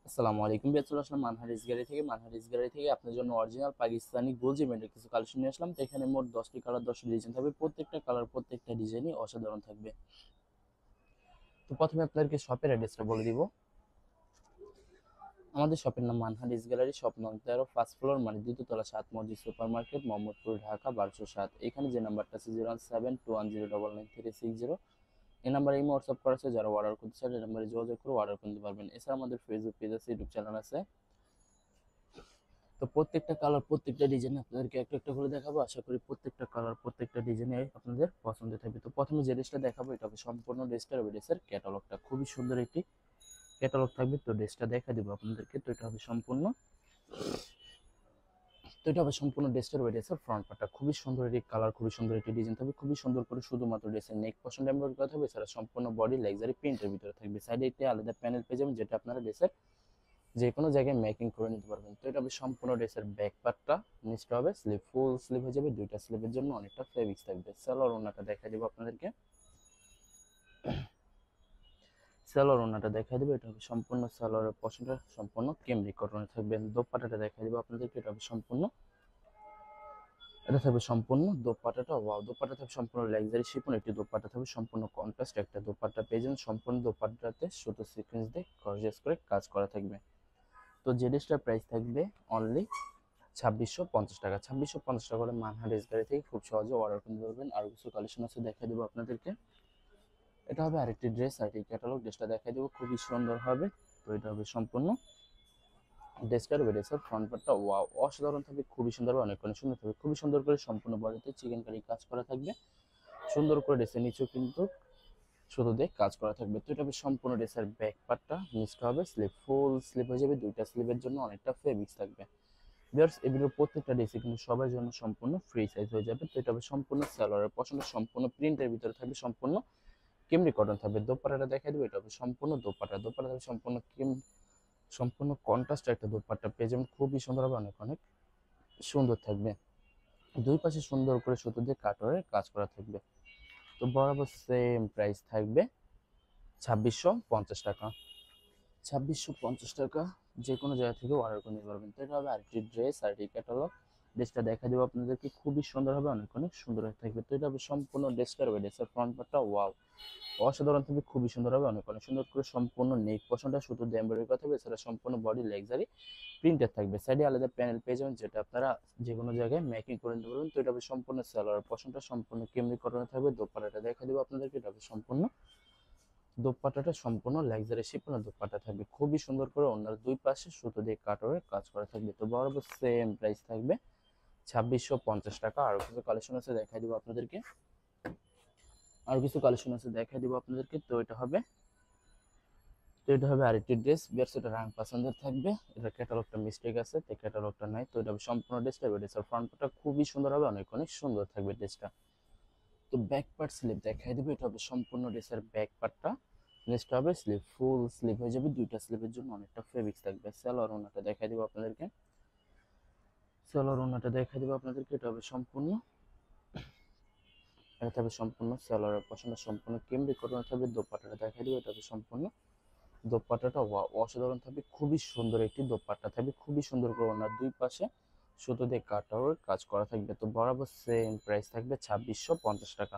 আসসালামু আলাইকুম। চলে আসলাম মানহারিস গ্যালারি থেকে আপনার জন্য অরিজিনাল পাকিস্তানি গোল জিমেন্টের কিছু কালেকশন নিয়ে আসলাম। তো এখানে মোট 10টি কালার 10টি ডিজাইন থাকবে। প্রত্যেকটা কালার প্রত্যেকটা ডিজাইনই অসাধারণ থাকবে। তো প্রথমে আপনাদেরকে শপের অ্যাড্রেসটা বলে দিব। আমাদের শপের নাম মানহারিস গ্যালারি, শপ নং 13, ফার্স্ট ফ্লোর, মানে দ্বিতীয় তলা, 7 মসজিদ সুপার মার্কেট, মোহাম্মদপুর, ঢাকা 1207। এখানে যে নাম্বারটা আছে 01721099360, এই নাম্বারে ইমো হোয়াটসঅ্যাপ করা আছে। যারা অর্ডার করতে চান এই নাম্বারে যোগাযোগ করে অর্ডার করতে পারবেন। এছাড়া আমাদের ফেসবুক পেজ আছে, ইউটিউব চ্যানেল আছে। তো প্রত্যেকটা কালার প্রত্যেকটা ডিজাইন আপনাদেরকে একটা একটা করে দেখাবো। আশা করি প্রত্যেকটা কালার প্রত্যেকটা ডিজাইনে আপনাদের পছন্দ থাকবে। তো প্রথমে যে ড্রেসটা দেখাবো এটা হবে সম্পূর্ণ ড্রেসটার ড্রেসের ক্যাটালগটা খুবই সুন্দর একটি ক্যাটালগ থাকবে। তো ড্রেসটা দেখা দিব আপনাদেরকে। তো এটা হবে সম্পূর্ণ ড্রেসটার ড্রেসের ফ্রন্ট পার্টটা খুবই সুন্দর একটি কালার, খুবই সুন্দর একটি ডিজাইন থাকবে, খুবই সুন্দর করে শুধুমাত্র ড্রেসের নেক পছন্দ এমব্রয়ডারি করা থাকবে। এছাড়া সম্পূর্ণ বডি লাক্সারি প্রিন্টের ভিতরে থাকবে। সাইডে একটি আলাদা প্যানেল পেয়ে যাবেন, যেটা আপনারা ড্রেসের যে কোনো জায়গায় মেকিং করে নিতে পারবেন। তো এটা হবে সম্পূর্ণ ড্রেসের ব্যাক পার্টটা। নিচটা হবে স্লিভ, ফুল স্লিভ হয়ে যাবে, দুইটা স্লিভের জন্য অনেকটা ফেব্রিক্স থাকবে। সালোয়ার ওড়নাটা দেখা দিব আপনাদেরকে। সালোয়ার ওড়নাটা দেখা দিব, এটা হবে সম্পূর্ণ সালোয়ারের পশনটা সম্পূর্ণ কেমব্রিক কটনে থাকবে। দোপাট্টাটা দেখা দিব আপনাদেরকে, এটা হবে সম্পূর্ণ দোপাট্টাটা ওয়াও, দোপাট্টা থাকবে সম্পূর্ণ লাক্সারি শিফন একটি দোপাট্টা থাকবে, সম্পূর্ণ কন্ট্রাস্ট একটা দোপাট্টা পেয়ে যাবেন। সম্পূর্ণ দোপাট্টাতে ছোট সিকোয়েন্স দিয়ে গর্জিয়াস করে কাজ করা থাকবে। তো যে ড্রেসটার প্রাইস থাকবে অনলি 2650 টাকা। 2650 টাকা করে মানহার গাড়ি থেকে খুব সহজে অর্ডার করতে পারবেন। আর কিছু কালেকশন আছে দেখা দেবো আপনাদেরকে। এটা হবে আরেকটি ড্রেস, আরেকটি ক্যাটালগ। ড্রেসটা দেখা দেবো, খুবই সুন্দর হবে। তো এটা হবে সম্পূর্ণ ড্রেসটার ড্রেসের ফ্রন্ট পার্টটা ওয়াও অসাধারণ থাকবে, খুবই সুন্দর হবে, অনেক অনেক সুন্দর থাকবে। খুবই সুন্দর করে সম্পূর্ণ বডিতে চিকেন কারি কাজ করা থাকবে। সুন্দর করে ড্রেসের নিচেও কিন্তু সুতো দিয়ে কাজ করা থাকবে। তো এটা হবে সম্পূর্ণ ড্রেসের ব্যাক পার্টটা। নিচটা হবে স্লিভ, ফুল স্লিভ হয়ে যাবে, দুইটা স্লিভের জন্য অনেকটা ফেব্রিক্স থাকবে। ভিউয়ার্স, এই ভিডিওর প্রত্যেকটা ড্রেসই কিন্তু সবার জন্য সম্পূর্ণ ফ্রি সাইজ হয়ে যাবে। তো এটা হবে সম্পূর্ণ সালোয়ারের পছন্দ, সম্পূর্ণ প্রিন্টের ভিতরে থাকবে, সম্পূর্ণ কেমরি কটন থাকবে। দোপাট্টাটা দেখাই দেবো, এটা হবে সম্পূর্ণ দোপাট্টা। দোপাট্টা থাকবে সম্পূর্ণ কন্ট্রাস্ট একটা দোপাট্টা পেয়ে যাবেন, খুবই সুন্দর হবে, অনেক অনেক সুন্দর থাকবে। দুই পাশে সুন্দর করে সুতো দিয়ে কাটওয়ারের কাজ করা থাকবে। তো বরাবর সেম প্রাইস থাকবে 2650 টাকা। 2650 টাকা যে কোনো জায়গা থেকে অর্ডার করে নিতে পারবেন। তো এটা হবে আরেকটি ড্রেস, আরেকটি ক্যাটালগ। ড্রেসটা দেখা দেবো আপনাদেরকে, খুবই সুন্দর হবে, অনেক অনেক সুন্দর হয়ে থাকবে। তো এটা হবে সম্পূর্ণ ড্রেসটার হবে ড্রেসের ফ্রন্ট পার্টটা ওয়াও অসাধারণ থাকবে, খুবই সুন্দর হবে, অনেক অনেক সুন্দর করে সম্পূর্ণ নেক পশনটা শুধু এমব্রয়ডারি করা থাকবে। এছাড়া সম্পূর্ণ বডি লাক্সারি প্রিন্টেড থাকবে। সাইডে আলাদা প্যানেল পেয়ে যাবেন, যেটা আপনারা যে কোনো জায়গায় মেকিং করে নিতে পারবেন। তো এটা হবে সম্পূর্ণ সালোয়ার পশনটা সম্পূর্ণ কেমনি কটনে থাকবে। দোপাট্টাটা দেখা দেবো আপনাদেরকে, এটা হবে সম্পূর্ণ দোপাট্টাটা সম্পূর্ণ লাক্সারি শিফনের দোপাট্টা থাকবে, খুবই সুন্দর করে ওনার দুই পাশে সুতো দিয়ে কাটওয়ারে কাজ করা থাকবে। তো বরাবর সেম প্রাইস থাকবে 2650 টাকা। আরো কিছু কালেকশন আছে দেখাই দিব আপনাদেরকে। তো এটা হবে আরেকটি ড্রেস, বিয়ার্স এটা রাং পছন্দের থাকবে। এটা ক্যাটালগটা মিস্টেক আছে, তো ক্যাটালগটা নাই। তো এটা হবে সম্পূর্ণ ড্রেসটা, ড্রেসের ফ্রন্টটা খুবই সুন্দর হবে, অনেক অনেক সুন্দর থাকবে ড্রেসটা। তো ব্যাক পার্ট স্লিভ দেখাই দেবো, এটা হবে সম্পূর্ণ ড্রেসের ব্যাক পার্টটা। নেক্সট হবে স্লিভ, ফুল স্লিভ হয়ে যাবে, দুইটা স্লিভের জন্য অনেকটা ফেব্রিক্স থাকবে। সালোয়ার ওড়নাটা দেখাই দেবো আপনাদেরকে। এটা হবে সম্পূর্ণ সালোয়ারের পছন্দ, সম্পূর্ণ কেমব্রিক কটন থাকবে। দোপাট্টাটা দেখাই দেবো, এটা হবে সম্পূর্ণ দোপাট্টাটা অসাধারণ থাকবে, খুবই সুন্দর একটি দোপাট্টা থাকবে, খুবই সুন্দর করে ওনার দুই পাশে সুতো দিয়ে কাটার কাজ করা থাকবে। তো বরাবর সেম প্রাইস থাকবে 2650 টাকা।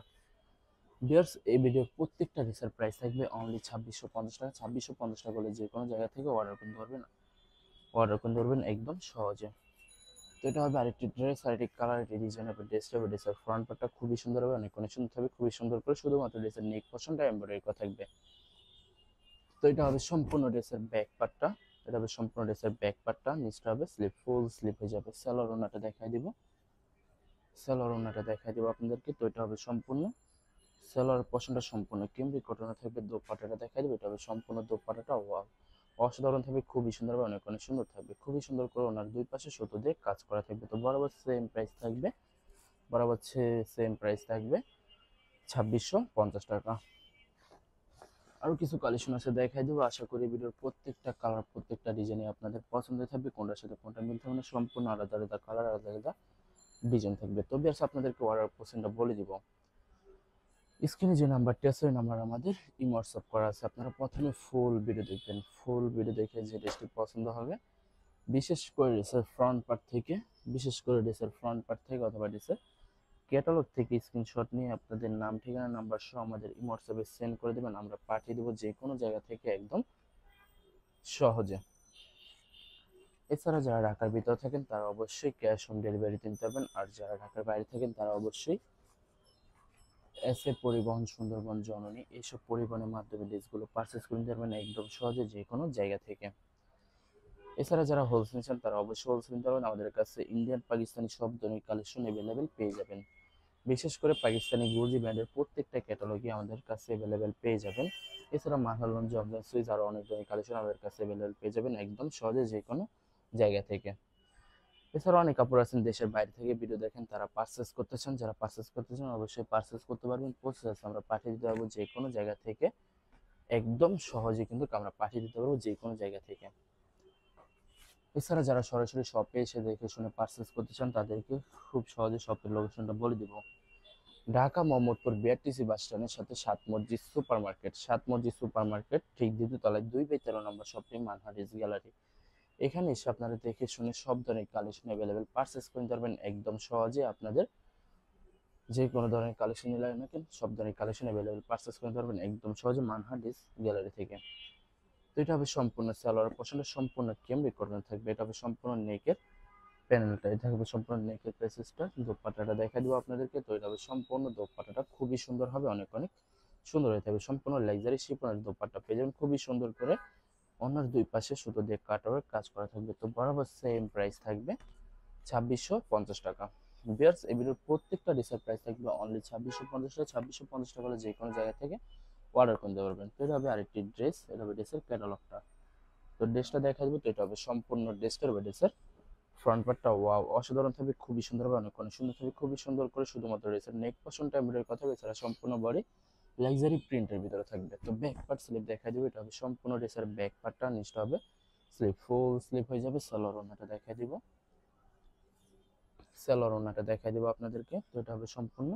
ভিউয়ার্স, এই ভিডিওর প্রত্যেকটা ড্রেসের প্রাইস থাকবে অনলি 2650 টাকা। 2650 টাকা হলে যে কোনো জায়গা থেকে অর্ডার করতে পারবেন একদম সহজে। তো এটা হবে আরেকটি ড্রেস, আরেকটি কালার, আরেকটি ডিজাইন হবে। ড্রেসটা হবে, ড্রেসের ফ্রন্ট পার্টটা খুবই সুন্দর হবে, অনেক অনেক সুন্দর থাকবে, খুবই সুন্দর করে শুধুমাত্র ড্রেসের নেক পশনটা এমব্রয়ডারি করা থাকবে। তো এটা হবে সম্পূর্ণ ড্রেসের ব্যাক পার্টটা। নিচটা হবে স্লিভ, ফুল স্লিভ হয়ে যাবে। সালোয়ার ওড়নাটা দেখাই দিব আপনাদেরকে। তো এটা হবে সম্পূর্ণ সালোয়ার পশনটা সম্পূর্ণ কেমব্রিক কটনে থাকবে। দোপাট্টাটা দেখাই দেবে, এটা হবে সম্পূর্ণ দোপাট্টাটা ওয়াও অসাধারণ থাকবে, খুবই সুন্দর হবে, অনেক অনেক সুন্দর থাকবে, খুবই সুন্দর করে ওনার দুই পাশে সুতো দিয়ে কাজ করা থাকবে। তো বরাবর সেম প্রাইস থাকবে 2650 টাকা। আরো কিছু কালেকশন আছে দেখাই দেবো। আশা করি ভিডিওর প্রত্যেকটা কালার প্রত্যেকটা ডিজাইনই আপনাদের পছন্দ থাকবে, কোনটার সাথে কোনটা মিলতে হবে না, সম্পূর্ণ আলাদা আলাদা কালার, আলাদা আলাদা ডিজাইন থাকবে। তো বিয়ার্স, আপনাদেরকে অর্ডার প্রসেসটা বলে দিব। স্ক্রিনে যে নাম্বারটি আছে ওই নাম্বার আমাদের ইমো হোয়াটসঅ্যাপ করা আছে। আপনারা প্রথমে ফুল ভিডিও দেখবেন, ফুল ভিডিও দেখে যে ড্রেসটি পছন্দ হবে, বিশেষ করে ড্রেসের ফ্রন্ট পার্ট থেকে, বিশেষ করে ড্রেসের ফ্রন্ট পার্ট থেকে অথবা ড্রেসের ক্যাটালগ থেকে স্ক্রিনশট নিয়ে আপনাদের নাম ঠিকানা নাম্বার সহ আমাদের ইমো হোয়াটসঅ্যাপে সেন্ড করে দেবেন। আমরা পাঠিয়ে দেবো যে কোনো জায়গা থেকে একদম সহজে। এছাড়া যারা ঢাকার ভিতরে থাকেন তারা অবশ্যই ক্যাশ অন ডেলিভারিতে নিতে পারবেন, আর যারা ঢাকার বাইরে থাকেন তারা অবশ্যই এসএ পরিবহন, সুন্দরবন, জননী এইসব পরিবহনের মাধ্যমে ড্রেসগুলো পারচেস করে নিতে পারবেন একদম সহজে যে কোনো জায়গা থেকে। এছাড়া যারা হোলসেল চান তারা অবশ্যই হোলসেল নিতে পারবেন। আমাদের কাছে ইন্ডিয়ান পাকিস্তানি সব ধরনের কালেকশন অ্যাভেলেবেল পেয়ে যাবেন। বিশেষ করে পাকিস্তানি গুরজি ব্র্যান্ডের প্রত্যেকটা ক্যাটালগই আমাদের কাছে অ্যাভেলেবেল পেয়ে যাবেন। এছাড়া মানহালন, জমজম সুইচ আরও অনেক ধরনের কালেকশন আমাদের কাছে অ্যাভেলেবেল পেয়ে যাবেন একদম সহজে যে কোনো জায়গা থেকে। এছাড়া অনেক কাপড় আছেন দেশের বাইরে থেকে ভিডিও দেখেন, তারা পারচেস করতে চান, যারা পারচেস করতে চান অবশ্যই পারচেস করতে পারবেন। প্রসেস আমরা পাঠিয়ে দিতে পারবো যে কোনো জায়গা থেকে একদম সহজে, কিন্তু আমরা পাঠিয়ে দিতে পারবো যে কোনো জায়গা থেকে। এছাড়া যারা সরাসরি শপে এসে দেখে শুনে পারচেস করতে চান তাদেরকে খুব সহজে শপের লোকেশনটা বলে দিব। ঢাকা মোহাম্মদপুর বিআরটিসি বাস স্ট্যান্ডের সাথে সাত মসজিদ সুপার মার্কেট, সাত মসজিদ সুপার মার্কেট ঠিক দ্বিতীয় তলায় 2/13 নম্বর শপটি মানহারিস গ্যালারি। এখানে এসে আপনারা দেখে শুনে সব ধরনের কালেকশন অ্যাভেলেবেল পারচেস করে নিতে পারবেন একদম সহজে। আপনাদের যে কোনো ধরনের কালেকশন লাগে না কেন সব ধরনের কালেকশন অ্যাভেলেবেল পারচেস করে নিতে পারবেন একদম সহজে মানহারিস গ্যালারি থেকে। তো এটা হবে সম্পূর্ণ সালোয়ার পছন্দের সম্পূর্ণ কেমব্রিক কটন থাকবে। এটা হবে সম্পূর্ণ নেকের প্যানেলটা, এটা হবে সম্পূর্ণ নেকের প্যাসেজটা। দোপাট্টাটা দেখা দিব আপনাদেরকে। তো এটা হবে সম্পূর্ণ দোপাট্টাটা খুবই সুন্দর হবে, অনেক অনেক সুন্দর হয়ে থাকবে। সম্পূর্ণ লাক্সারি শিফনের দোপাট্টা পেয়ে যাবেন খুবই সুন্দর করে। অন্যার দুই পাশে সুতো দিয়ে কাটওয়ার্ক কাজ করা থাকবে। তো বরাবর সেম প্রাইস থাকবে 2650 টাকা। বিয়ার্স এই ভিডিওর প্রত্যেকটা ড্রেসের প্রাইস থাকবে অনলি 2650 টাকা। 2650 টাকা হলে যে কোনো জায়গা থেকে অর্ডার করতে পারবেন। তো এটা হবে আরেকটি ড্রেস, এটা হবে ড্রেসের ক্যাটালগটা। তো ড্রেসটা দেখা যাবে। তো এটা হবে সম্পূর্ণ ড্রেসটা হবে ড্রেসের ফ্রন্ট পার্টটা ওয়াও অসাধারণ থাকবে, খুবই সুন্দর হবে, অনেক অনেক সুন্দর থাকবে, খুবই সুন্দর করে শুধুমাত্র ড্রেসের নেক পোর্শনটা এমব্রয়ডারি কথা হবে। এছাড়া সম্পূর্ণ বডি লাক্সারি প্রিন্টের ভিতরে থাকবে। তো ব্যাক পার্ট স্লিপ দেখা যাবে। এটা হবে সম্পূর্ণ ড্রেসের ব্যাক পার্টটা, নিচটা হবে স্লিপ, ফুল স্লিপ হয়ে যাবে। সালোয়ার ওড়নাটা দেখা দিব, সালোয়ার ওড়নাটা দেখা দিব আপনাদেরকে। তো এটা হবে সম্পূর্ণ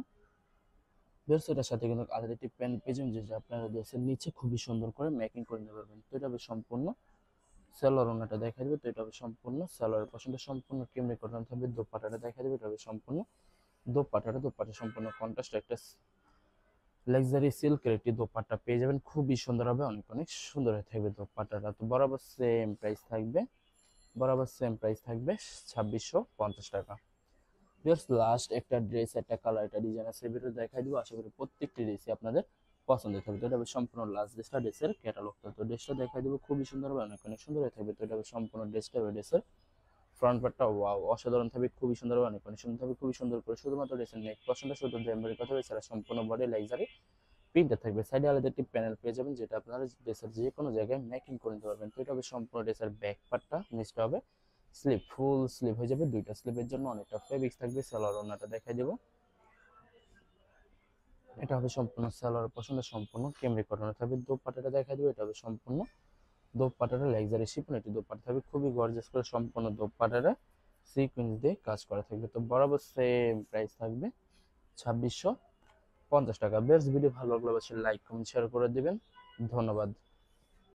বেশ। এটার সাথে কিন্তু আলাদা একটি প্যান্ট পেয়েছেন যে আপনারা ড্রেসের নিচে খুবই সুন্দর করে মেকিং করে নিতে পারবেন। তো এটা হবে সম্পূর্ণ সালোয়ার ওড়নাটা দেখা দিবে। তো এটা হবে সম্পূর্ণ সালোয়ার পছন্দ সম্পূর্ণ কেমনি কটন থাকবে। দোপাট্টাটা দেখা দিবে। এটা হবে সম্পূর্ণ দোপাট্টা সম্পূর্ণ কন্ট্রাস্ট একটা লাক্সারি সিল্কের একটি দোপাট্টা পেয়ে যাবেন, খুবই সুন্দর হবে, অনেক অনেক সুন্দর হয়ে থাকবে দোপাট্টাটা। তো বরাবর সেম প্রাইস থাকবে, বরাবর সেম প্রাইস থাকবে 2650 টাকা। জাস্ট লাস্ট একটা ড্রেস, একটা কালার, একটা ডিজাইন আছে ভিডিও দেখাই দিব। আশা করি প্রত্যেকটি ড্রেসই আপনাদের পছন্দের থাকবে। তো এটা হবে সম্পূর্ণ লাস্ট ড্রেসটা, ড্রেসের ক্যাটালগটা। তো ড্রেসটা দেখাই দিব, খুবই সুন্দর হবে, অনেক অনেক সুন্দর হয়ে থাকবে। তো এটা হবে সম্পূর্ণ ড্রেসটা, ড্রেসের ফ্রন্ট পার্টটা ওয়াও অসাধারণ থাকবে, খুবই সুন্দর হবে, অনেক অনেক সুন্দর থাকবে, খুবই সুন্দর করে শুধুমাত্র ড্রেসের নেক পছন্দ শুধু এমব্রয়ডারি কথা হবে। এছাড়া সম্পূর্ণ বডি লাক্সারি প্রিন্টার থাকবে। সাইডে আলাদা একটি প্যানেল পেয়ে যাবেন যেটা আপনারা ড্রেসের যে কোনো জায়গায় মেকিং করে নিতে পারবেন। তো এটা হবে সম্পূর্ণ ড্রেসের ব্যাক পার্টটা, নিচটা হবে স্লিপ, ফুল স্লিপ হয়ে যাবে। দুইটা স্লিপের জন্য অনেকটা ফেব্রিক্স থাকবে। সালোয়ার ওড়নাটা দেখাই দেবো। এটা হবে সম্পূর্ণ সালোয়ার পছন্দের সম্পূর্ণ কেমরি কটনের থাকবে। দোপাট্টাটা দেখা দেবো। এটা হবে সম্পূর্ণ দোপাট্টাটা লাক্সারি শিফন একটি দোপাট্টা থাকবে, খুবই গর্জিয়াস করে সম্পূর্ণ দোপাট্টাটা সিকোয়েন্স দিয়ে কাজ করা থাকবে। তো বরাবর সেম প্রাইস থাকবে 2650 টাকা। বেস্ট ভিডিও ভালো লাগলে অবশ্যই লাইক কমেন্ট শেয়ার করে দিবেন। ধন্যবাদ।